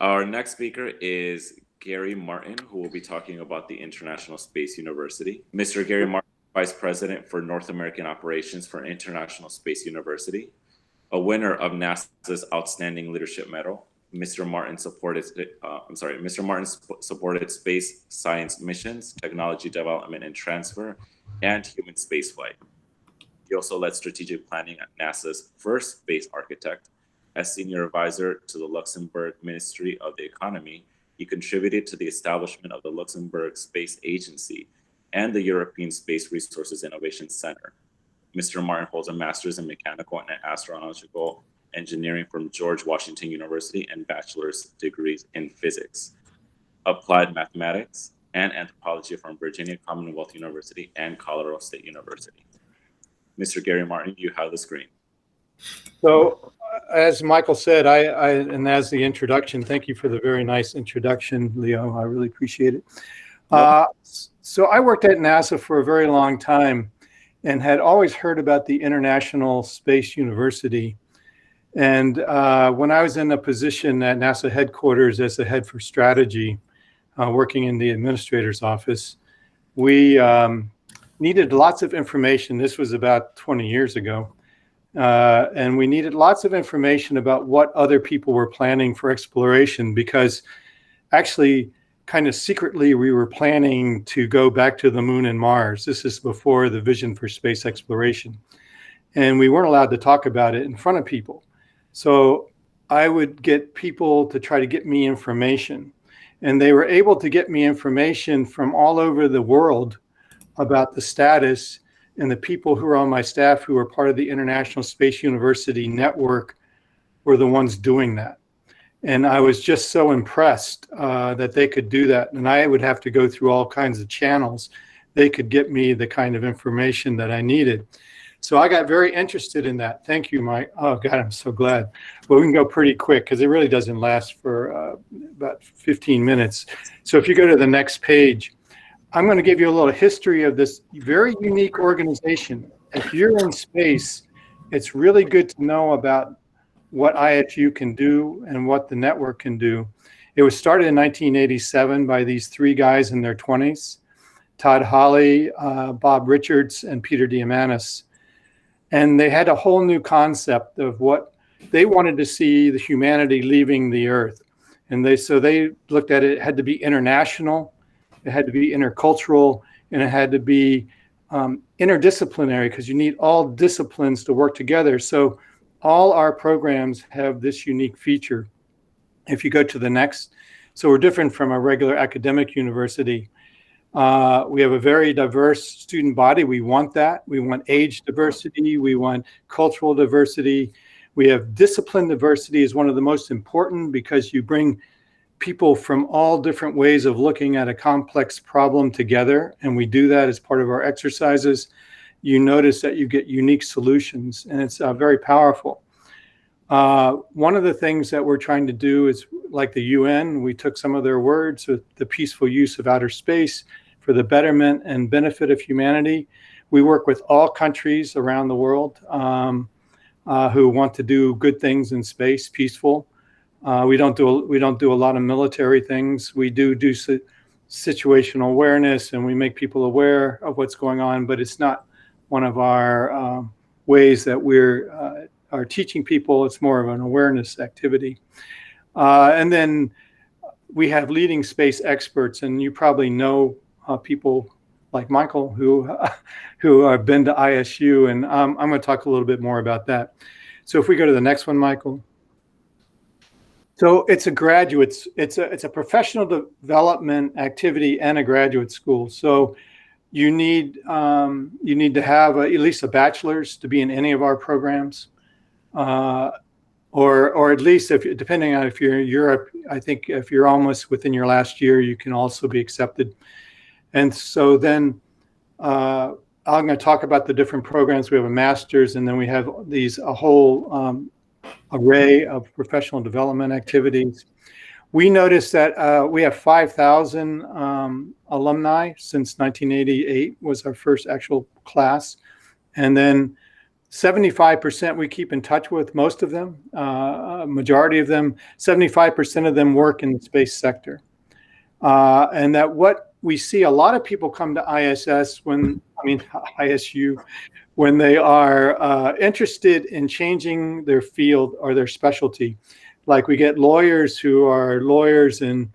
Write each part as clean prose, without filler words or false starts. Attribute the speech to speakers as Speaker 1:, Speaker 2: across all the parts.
Speaker 1: Our next speaker is Gary Martin, who will be talking about the International Space University. Mr. Gary Martin, Vice President for North American Operations for International Space University, a winner of NASA's Outstanding Leadership Medal. Mr. Martin supported space science missions, technology development and transfer, and human spaceflight. He also led strategic planning at NASA's first space architect. As senior advisor to the Luxembourg Ministry of Economy, he contributed to the establishment of the Luxembourg Space Agency and the European Space Resources Innovation Center. Mr. Martin holds a master's in mechanical and astronomical engineering from George Washington University and bachelor's degrees in physics, applied mathematics, and anthropology from Virginia Commonwealth University and Colorado State University. Mr. Gary Martin, you have the screen.
Speaker 2: So, as Michael said, and as the introduction, thank you for the very nice introduction, Leo. I really appreciate it. So I worked at NASA for a very long time and had always heard about the International Space University. And when I was in a position at NASA headquarters as the head for strategy, working in the administrator's office, we needed lots of information. This was about 20 years ago. And we needed lots of information about what other people were planning for exploration, because actually, kind of secretly, we were planning to go back to the moon and Mars. This is before the vision for space exploration. And we weren't allowed to talk about it in front of people. So I would get people to try to get me information. And they were able to get me information from all over the world about the status, and the people who were on my staff who were part of the International Space University network were the ones doing that. And I was just so impressed that they could do that. And I would have to go through all kinds of channels. They could get me the kind of information that I needed. So I got very interested in that. Thank you, Mike. Oh, God, I'm so glad. Well, we can go pretty quick because it really doesn't last for about 15 minutes. So if you go to the next page, I'm going to give you a little history of this very unique organization. If you're in space, it's really good to know about what ISU can do and what the network can do. It was started in 1987 by these three guys in their 20s, Todd Hawley, Bob Richards, and Peter Diamandis. And they had a whole new concept of what they wanted to see the humanity leaving the Earth. And so they looked at it, it had to be international, it had to be intercultural, and it had to be interdisciplinary, because you need all disciplines to work together. So all our programs have this unique feature. If you go to the next, so we're different from a regular academic university. We have a very diverse student body. We want that. We want age diversity. We want cultural diversity. We have discipline diversity is one of the most important, because you bring people from all different ways of looking at a complex problem together. And we do that as part of our exercises. You notice that you get unique solutions, and it's very powerful. One of the things that we're trying to do is, like the UN, we took some of their words with the peaceful use of outer space for the betterment and benefit of humanity. We work with all countries around the world who want to do good things in space, peaceful. We don't do a lot of military things. We do situational awareness, and we make people aware of what's going on, but it's not one of our ways that we're are teaching people. It's more of an awareness activity. And then we have leading space experts, and you probably know people like Michael who have been to ISU, and I'm going to talk a little bit more about that. So if we go to the next one, Michael. So it's a graduate, it's a professional development activity and a graduate school. So you need to have at least a bachelor's to be in any of our programs, or at least depending on if you're in Europe, I think if you're almost within your last year, you can also be accepted. And so then I'm going to talk about the different programs. We have a master's, and then we have a whole array of professional development activities. We noticed that we have 5,000 alumni since 1988 was our first actual class. And then 75% we keep in touch with, most of them, majority of them, 75% of them work in the space sector. And that what we see, a lot of people come to ISU, when they are interested in changing their field or their specialty. Like we get lawyers who are lawyers in,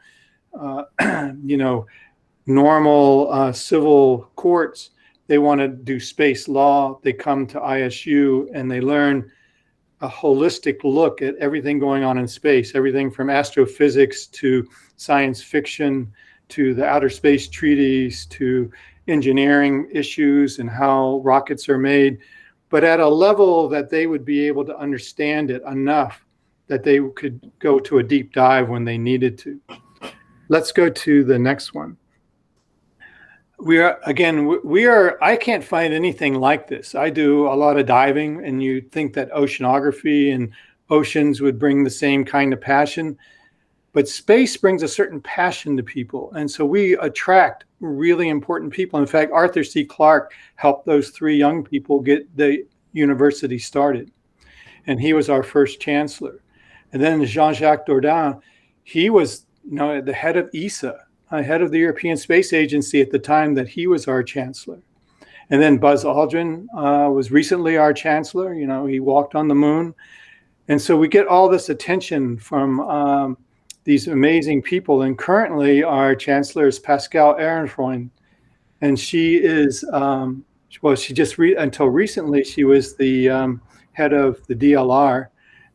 Speaker 2: normal civil courts. They want to do space law. They come to ISU and they learn a holistic look at everything going on in space, everything from astrophysics to science fiction to the outer space treaties to engineering issues and how rockets are made, but at a level that they would be able to understand it enough that they could go to a deep dive when they needed to. Let's go to the next one. I can't find anything like this. I do a lot of diving, and you'd think that oceanography and oceans would bring the same kind of passion, but space brings a certain passion to people. And so we attract really important people. In fact, Arthur C. Clarke helped those 3 young people get the university started. And he was our first chancellor. And then Jean-Jacques Dordain, he was the head of ESA, head of the European Space Agency at the time that he was our chancellor. And then Buzz Aldrin was recently our chancellor. He walked on the moon. And so we get all this attention from these amazing people. And currently our chancellor is Pascale Ehrenfreund. And she is, until recently, she was the head of the DLR,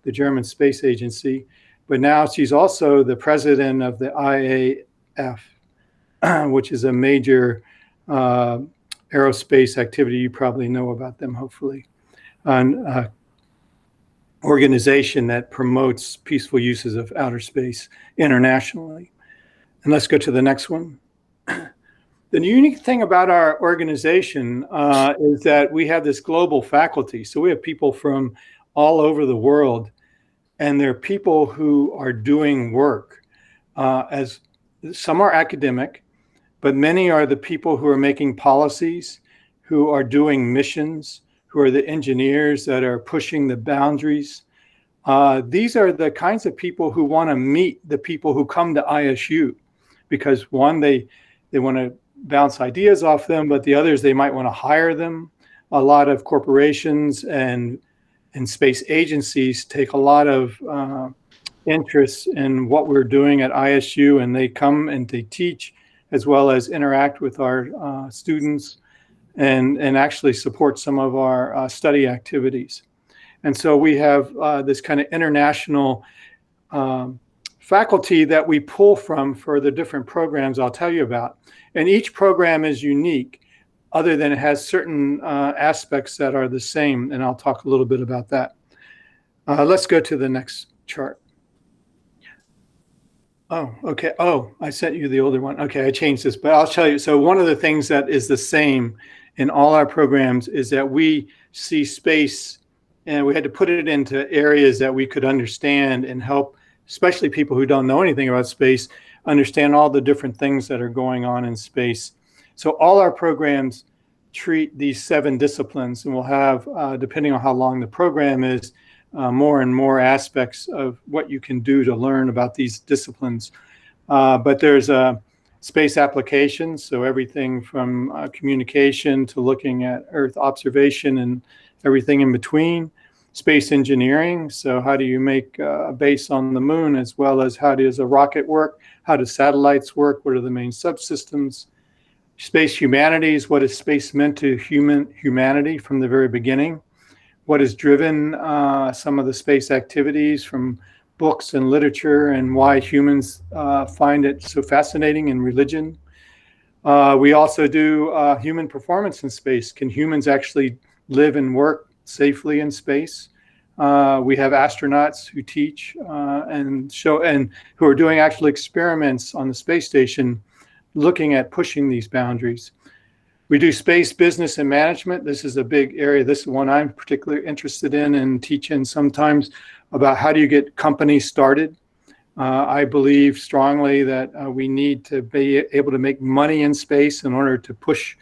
Speaker 2: the German Space Agency. But now she's also the president of the IAF, which is a major aerospace activity. You probably know about them, hopefully. An organization that promotes peaceful uses of outer space internationally. And let's go to the next one. The unique thing about our organization is that we have this global faculty. So we have people from all over the world, and they're people who are doing work. As some are academic, but many are the people who are making policies, who are doing missions, who are the engineers that are pushing the boundaries. These are the kinds of people who want to meet the people who come to ISU, because one, they want to bounce ideas off them, but the others, they might want to hire them. A lot of corporations and space agencies take a lot of interest in what we're doing at ISU, and they come and they teach as well as interact with our students and actually support some of our study activities. And so we have this kind of international faculty that we pull from for the different programs I'll tell you about. And each program is unique, other than it has certain aspects that are the same, and I'll talk a little bit about that. Let's go to the next chart. Oh, okay. Oh, I sent you the older one. Okay, I changed this, but I'll tell you. So one of the things that is the same in all our programs is that we see space, and we had to put it into areas that we could understand and help, especially people who don't know anything about space, understand all the different things that are going on in space. So all our programs treat these 7 disciplines, and we'll have, depending on how long the program is, more and more aspects of what you can do to learn about these disciplines. But there's space applications, so everything from communication to looking at Earth observation and everything in between. Space engineering, so how do you make a base on the moon, as well as how does a rocket work, how do satellites work, what are the main subsystems. Space humanities, what is space meant to humanity from the very beginning? What has driven some of the space activities from books and literature, and why humans find it so fascinating in religion. We also do human performance in space. Can humans actually live and work safely in space? We have astronauts who teach and who are doing actual experiments on the space station, looking at pushing these boundaries. We do space business and management. This is a big area. This is one I'm particularly interested in and teach in sometimes, about how do you get companies started. I believe strongly that we need to be able to make money in space in order to push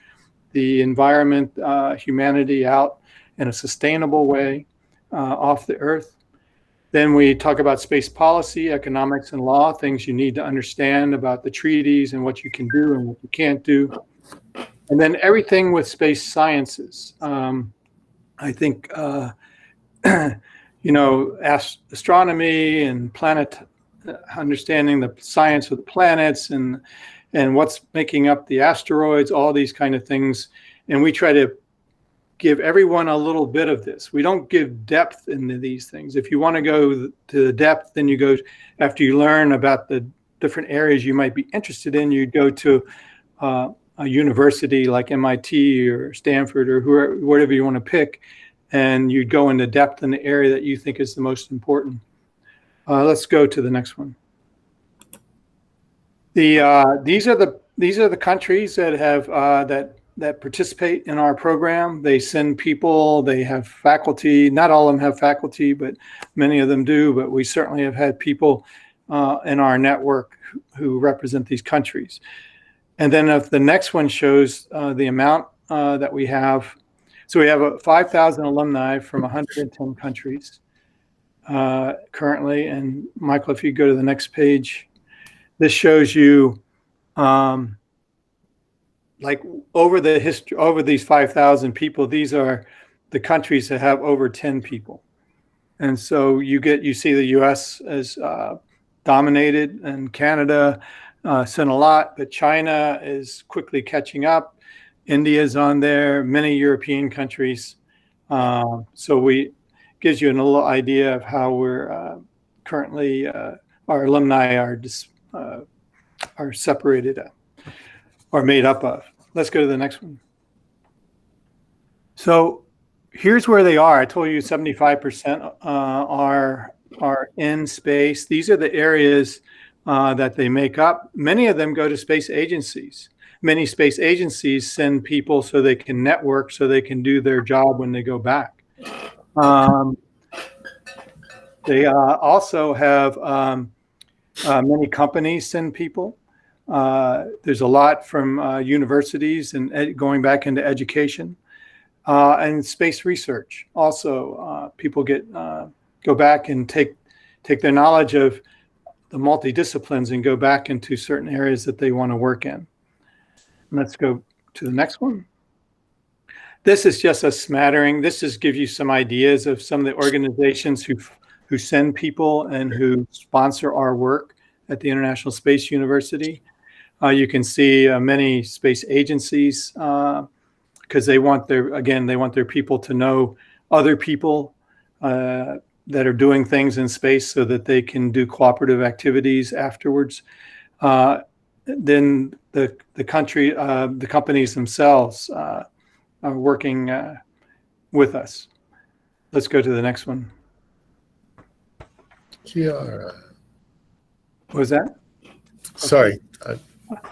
Speaker 2: the environment, humanity out. in a sustainable way off the Earth. Then we talk about space policy, economics, and law, things you need to understand about the treaties and what you can do and what you can't do. And then everything with space sciences. I think, astronomy and understanding the science of the planets and what's making up the asteroids, all these kind of things. And we try to give everyone a little bit of this. We don't give depth into these things. If you want to go to the depth, then you go, after you learn about the different areas you might be interested in, you'd go to a university like MIT or Stanford or whatever you want to pick, and you'd go into depth in the area that you think is the most important. Let's go to the next one. These are the countries that have that participate in our program. They send people, they have faculty. Not all of them have faculty, but many of them do. But we certainly have had people in our network who represent these countries. And then if the next one shows the amount that we have. So we have 5,000 alumni from 110 countries currently. And Michael, if you go to the next page, this shows you like over the history, over these 5,000 people, these are the countries that have over 10 people. And so you see the US as dominated, and Canada sent a lot, but China is quickly catching up. India's on there, many European countries. So gives you a little idea of how we're currently, our alumni are separated or made up of. Let's go to the next one. So here's where they are. I told you 75% are in space. These are the areas that they make up. Many of them go to space agencies. Many space agencies send people so they can network, so they can do their job when they go back. They also have many companies send people. There's a lot from universities and going back into education and space research. Also, people go back and take their knowledge of the multidisciplines and go back into certain areas that they want to work in. Let's go to the next one. This is just a smattering. This just gives you some ideas of some of the organizations who send people and who sponsor our work at the International Space University. You can see many space agencies because they want their people to know other people that are doing things in space so that they can do cooperative activities afterwards. Then the companies themselves are working with us. Let's go to the next one.
Speaker 3: Kiara.
Speaker 2: What was that?
Speaker 3: Sorry.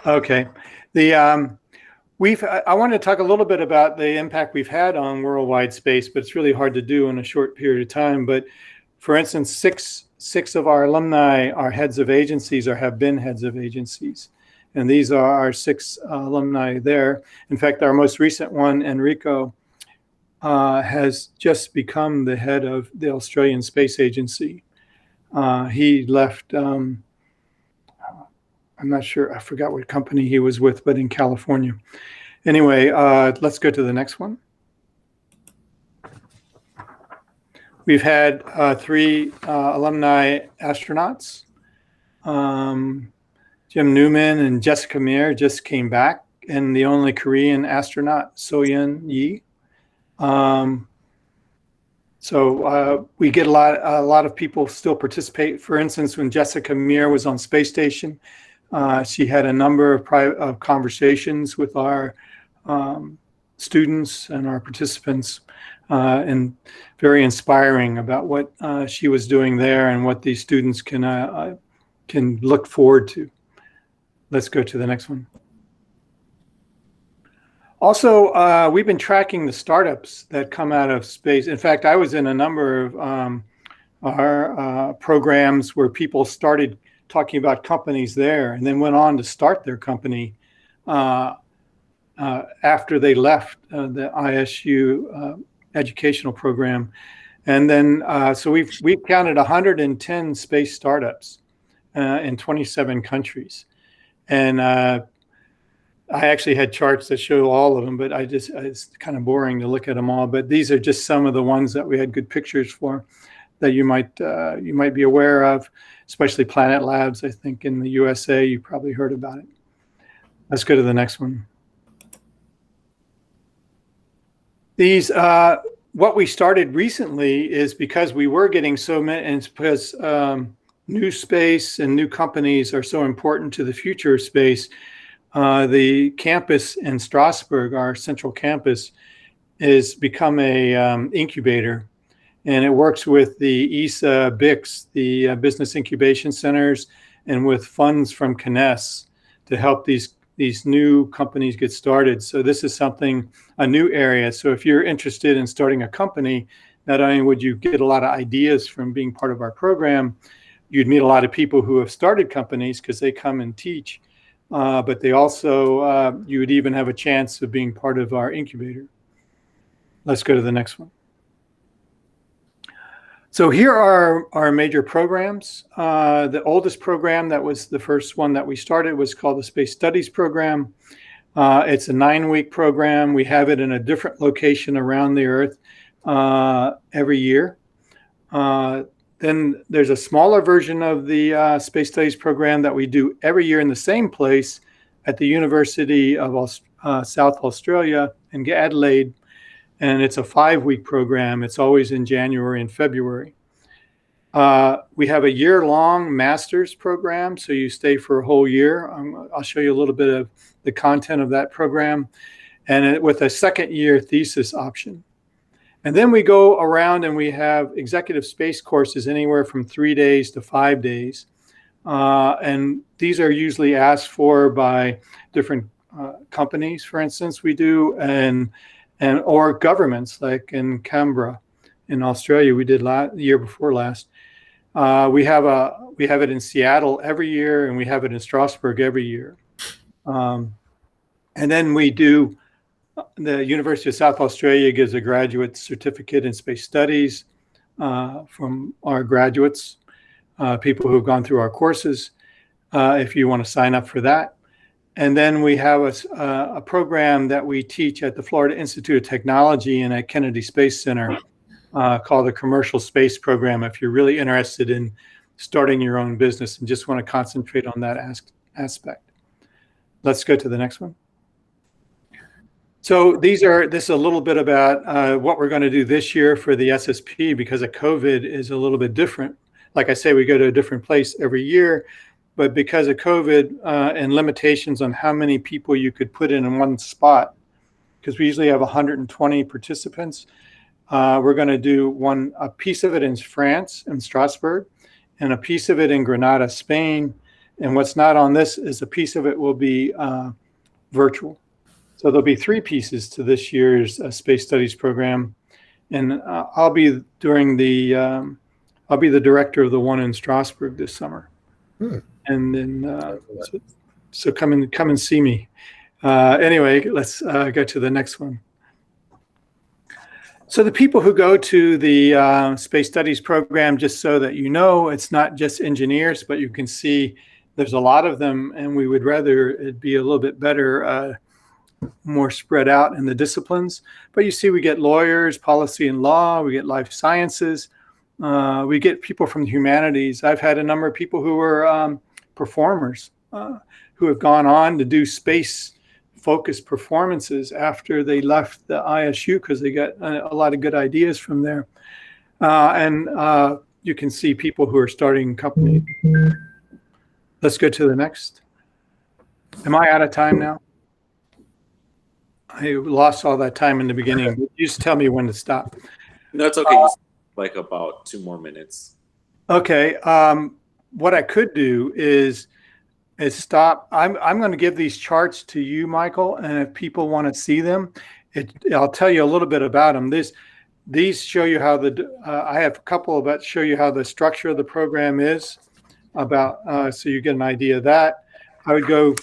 Speaker 2: Okay. I want to talk a little bit about the impact we've had on worldwide space, but it's really hard to do in a short period of time. But for instance, six of our alumni are heads of agencies or have been heads of agencies. And these are our 6 alumni there. In fact, our most recent one, Enrico, has just become the head of the Australian Space Agency. He left, I'm not sure, I forgot what company he was with, but in California. Anyway, let's go to the next one. We've had 3 alumni astronauts. Jim Newman and Jessica Meir just came back, and the only Korean astronaut, Soyeon Yi. So we get a lot of people still participate. For instance, when Jessica Meir was on space station, she had a number of conversations with our students and our participants, and very inspiring about what she was doing there and what these students can look forward to. Let's go to the next one. Also, we've been tracking the startups that come out of space. In fact, I was in a number of our programs where people started talking about companies there and then went on to start their company after they left the ISU educational program. And then, so we've counted 110 space startups in 27 countries. And I actually had charts that show all of them, but it's kind of boring to look at them all. But these are just some of the ones that we had good pictures for that you might be aware of, especially Planet Labs, I think in the USA, you probably heard about it. Let's go to the next one. These, what we started recently is because we were getting so many, and it's because new space and new companies are so important to the future of space. The campus in Strasbourg, our central campus, has become a incubator, and it works with the ESA BICs, the business incubation centers, and with funds from CNES to help these new companies get started. So this is a new area. So if you're interested in starting a company, not only would you get a lot of ideas from being part of our program, you'd meet a lot of people who have started companies because they come and teach, but they also, you would even have a chance of being part of our incubator. Let's go to the next one. So here are our major programs. The oldest program, that was the first one that we started, was called the Space Studies Program. It's a 9-week program. We have it in a different location around the Earth every year. Then there's a smaller version of the Space Studies Program that we do every year in the same place at the University of South Australia in Adelaide. And it's a 5-week program. It's always in January and February. We have a year-long master's program, so you stay for a whole year. I'll show you a little bit of the content of that program, and with a second-year thesis option. And then we go around and we have executive space courses anywhere from 3 days to 5 days. And these are usually asked for by different companies, for instance, we do, or governments, like in Canberra in Australia, we did the year before last. We have it in Seattle every year, and we have it in Strasbourg every year. And then we do, the University of South Australia gives a graduate certificate in space studies from our graduates, people who've gone through our courses, if you want to sign up for that. And then we have a program that we teach at the Florida Institute of Technology and at Kennedy Space Center called the Commercial Space Program, if you're really interested in starting your own business and just want to concentrate on that aspect. Let's go to the next one. So this is a little bit about what we're going to do this year for the SSP, because of COVID is a little bit different. Like I say, we go to a different place every year. But because of COVID and limitations on how many people you could put in one spot, because we usually have 120 participants, we're going to do a piece of it in France, in Strasbourg, and a piece of it in Granada, Spain. And what's not on this is a piece of it will be virtual. So there'll be 3 pieces to this year's Space Studies Program. And I'll be the director of the one in Strasbourg this summer. And then, so come and see me. Anyway, let's go to the next one. So the people who go to the Space Studies Program, just so that you know, it's not just engineers, but you can see there's a lot of them, and we would rather it be a little bit better, more spread out in the disciplines. But you see, we get lawyers, policy and law, we get life sciences, we get people from the humanities. I've had a number of people who were performers who have gone on to do space-focused performances after they left the ISU because they got a lot of good ideas from there. And you can see people who are starting companies. Let's go to the next. Am I out of time now? I lost all that time in the beginning. You just tell me when to stop.
Speaker 1: No, it's okay. Like about 2 more minutes. Okay.
Speaker 2: What I could do is stop. I'm going to give these charts to you, Michael, and if people want to see them, I'll tell you a little bit about them. These show you how I have a couple that show you how the structure of the program is, so you get an idea of that. I would go,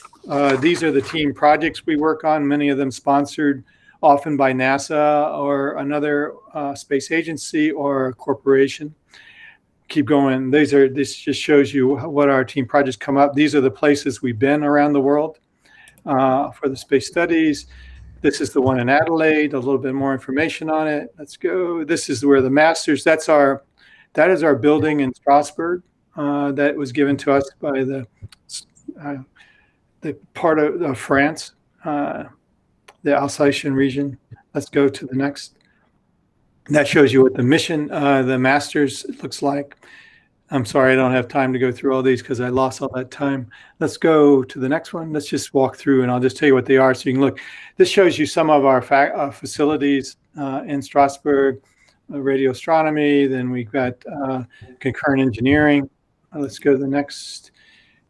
Speaker 2: these are the team projects we work on, many of them sponsored. often by NASA or another space agency or corporation. Keep going. This just shows you what our team projects come up. These are the places we've been around the world for the space studies. This is the one in Adelaide. A little bit more information on it. Let's go. This is where the masters. That is our building in Strasbourg that was given to us by the part of France, the Alsatian region. Let's go to the next. That shows you what the mission, the masters looks like. I'm sorry, I don't have time to go through all these because I lost all that time. Let's go to the next one. Let's just walk through and I'll just tell you what they are so you can look. This shows you some of our facilities in Strasbourg, radio astronomy. Then we've got concurrent engineering. Let's go to the next.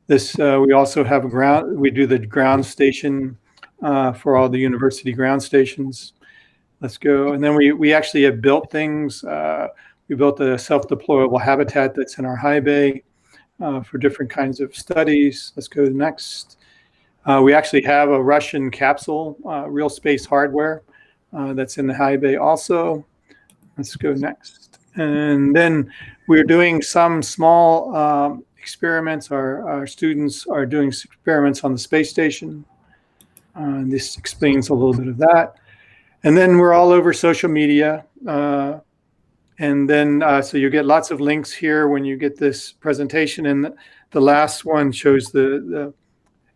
Speaker 2: This we also have we do the ground station for all the university ground stations. Let's go. And then we actually have built things. We built a self-deployable habitat that's in our high bay for different kinds of studies. Let's go to the next. We actually have a Russian capsule, real space hardware that's in the high bay also. Let's go next. And then we're doing some small experiments. Our students are doing experiments on the space station. This explains a little bit of that. And then we're all over social media. And then, so you get lots of links here when you get this presentation. And the last one shows there's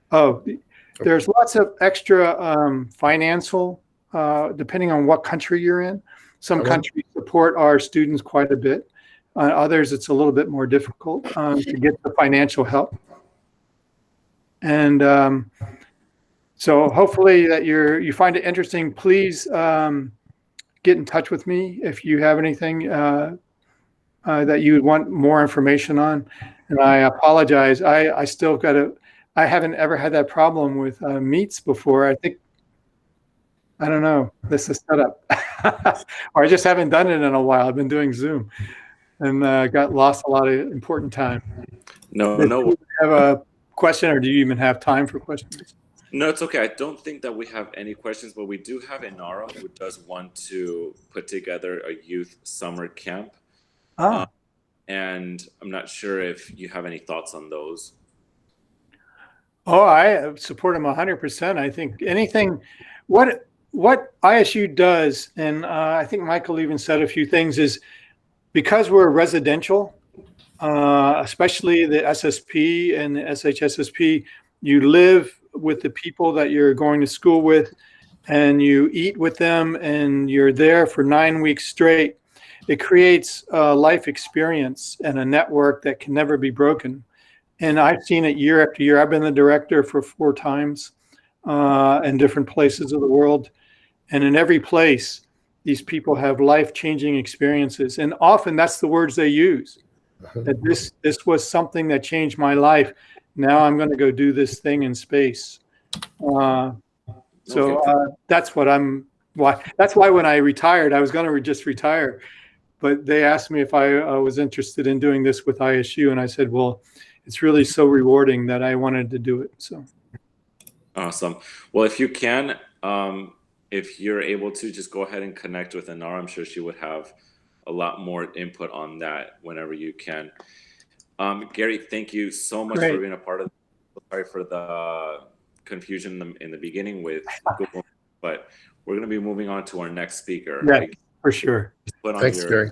Speaker 2: lots of extra financial, depending on what country you're in. Some countries support our students quite a bit. Others, it's a little bit more difficult to get the financial help. And so hopefully that you find it interesting. Please get in touch with me if you have anything that you would want more information on. And I apologize. I still I haven't ever had that problem with meets before. I don't know. This is set up. Or I just haven't done it in a while. I've been doing Zoom and got lost a lot of important time.
Speaker 1: No.
Speaker 2: Do you have a question or do you even have time for questions?
Speaker 1: No, it's okay. I don't think that we have any questions, but we do have Inara who does want to put together a youth summer camp. And I'm not sure if you have any thoughts on those.
Speaker 2: Oh, I support them 100%. I think anything, what ISU does, and I think Michael even said a few things, is because we're residential, especially the SSP and the SHSSP, you live with the people that you're going to school with and you eat with them and you're there for 9 weeks straight. It creates a life experience and a network that can never be broken. And I've seen it year after year. I've been the director for 4 times in different places of the world. And in every place, these people have life-changing experiences. And often that's the words they use. That this was something that changed my life. Now I'm going to go do this thing in space. That's why when I retired, I was going to just retire. But they asked me if I was interested in doing this with ISU. And I said, well, it's really so rewarding that I wanted to do it. So
Speaker 1: awesome. Well, if you can, if you're able to, just go ahead and connect with Inara. I'm sure she would have a lot more input on that whenever you can. Gary, thank you so much for being a part of it. Sorry for the confusion in the beginning with Google, but we're going to be moving on to our next speaker.
Speaker 2: Yeah, for sure.
Speaker 3: Thanks, Gary.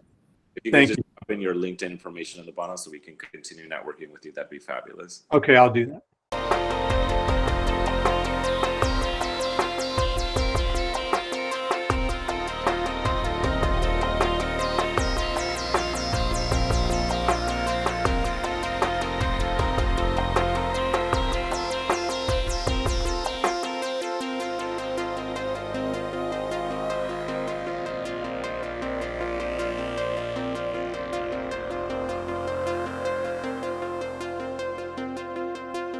Speaker 1: If you can just put in your LinkedIn information in the bottom so we can continue networking with you, that'd be fabulous.
Speaker 2: Okay, I'll do that.